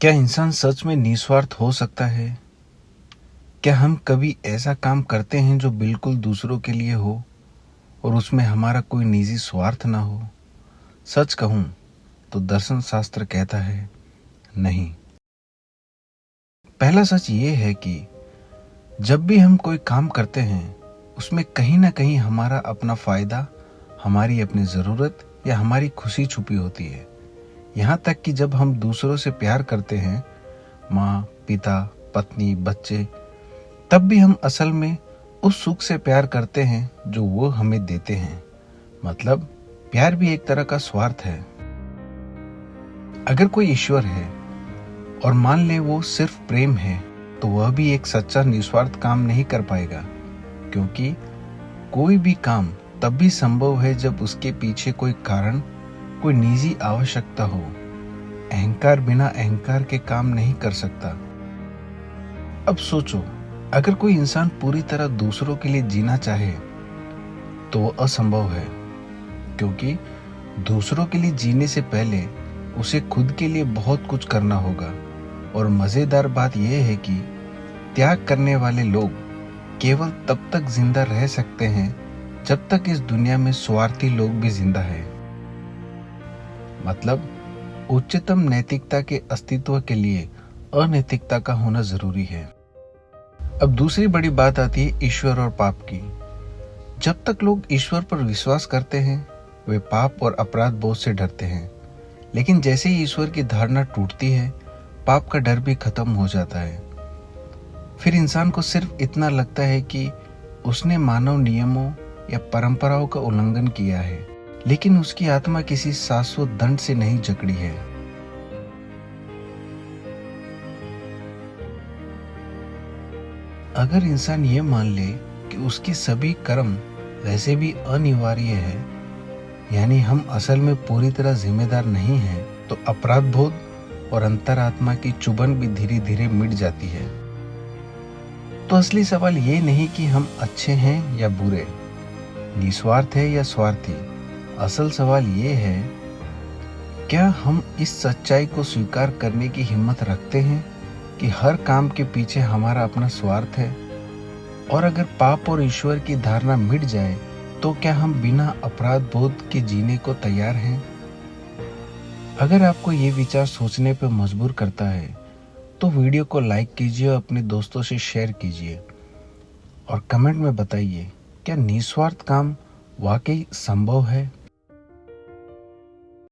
क्या इंसान सच में निस्वार्थ हो सकता है? क्या हम कभी ऐसा काम करते हैं जो बिल्कुल दूसरों के लिए हो और उसमें हमारा कोई निजी स्वार्थ ना हो? सच कहूँ तो दर्शन शास्त्र कहता है नहीं। पहला सच ये है कि जब भी हम कोई काम करते हैं उसमें कहीं ना कहीं हमारा अपना फायदा, हमारी अपनी ज़रूरत या हमारी खुशी छुपी होती है। यहाँ तक कि जब हम दूसरों से प्यार करते हैं, माँ, पिता, पत्नी, बच्चे, तब भी हम असल में उस सुख से प्यार करते हैं जो वो हमें देते हैं। मतलब प्यार भी एक तरह का स्वार्थ है। अगर कोई ईश्वर है और मान ले वो सिर्फ प्रेम है, तो वह भी एक सच्चा निस्वार्थ काम नहीं कर पाएगा, क्योंकि कोई भी काम तब भी संभव है जब उसके पीछे कोई कारण, कोई निजी आवश्यकता हो। अहंकार बिना अहंकार के काम नहीं कर सकता। अब सोचो, अगर कोई इंसान पूरी तरह दूसरों के लिए जीना चाहे तो वो असंभव है, क्योंकि दूसरों के लिए जीने से पहले उसे खुद के लिए बहुत कुछ करना होगा। और मजेदार बात यह है कि त्याग करने वाले लोग केवल तब तक जिंदा रह सकते हैं जब तक इस दुनिया में स्वार्थी लोग भी जिंदा है। मतलब उच्चतम नैतिकता के अस्तित्व के लिए अनैतिकता का होना जरूरी है। अब दूसरी बड़ी बात आती है ईश्वर और पाप की। जब तक लोग ईश्वर पर विश्वास करते हैं, वे पाप और अपराध बोध से डरते हैं। लेकिन जैसे ही ईश्वर की धारणा टूटती है, पाप का डर भी खत्म हो जाता है। फिर इंसान को सिर्फ इतना लगता है कि उसने मानव नियमों या परंपराओं का उल्लंघन किया है, लेकिन उसकी आत्मा किसी शाश्वत दंड से नहीं जकड़ी है। अगर इंसान ये मान ले कि उसके सभी कर्म वैसे भी अनिवार्य है, यानी हम असल में पूरी तरह जिम्मेदार नहीं हैं, तो अपराध बोध और अंतरात्मा की चुभन भी धीरे धीरे मिट जाती है। तो असली सवाल ये नहीं कि हम अच्छे हैं या बुरे, निस्वार्थ है या स्वार्थी। असल सवाल ये है, क्या हम इस सच्चाई को स्वीकार करने की हिम्मत रखते हैं कि हर काम के पीछे हमारा अपना स्वार्थ है? और अगर पाप और ईश्वर की धारणा मिट जाए, तो क्या हम बिना अपराध बोध के जीने को तैयार हैं? अगर आपको ये विचार सोचने पर मजबूर करता है, तो वीडियो को लाइक कीजिए और अपने दोस्तों से शेयर कीजिए और कमेंट में बताइए, क्या निस्वार्थ काम वाकई संभव है?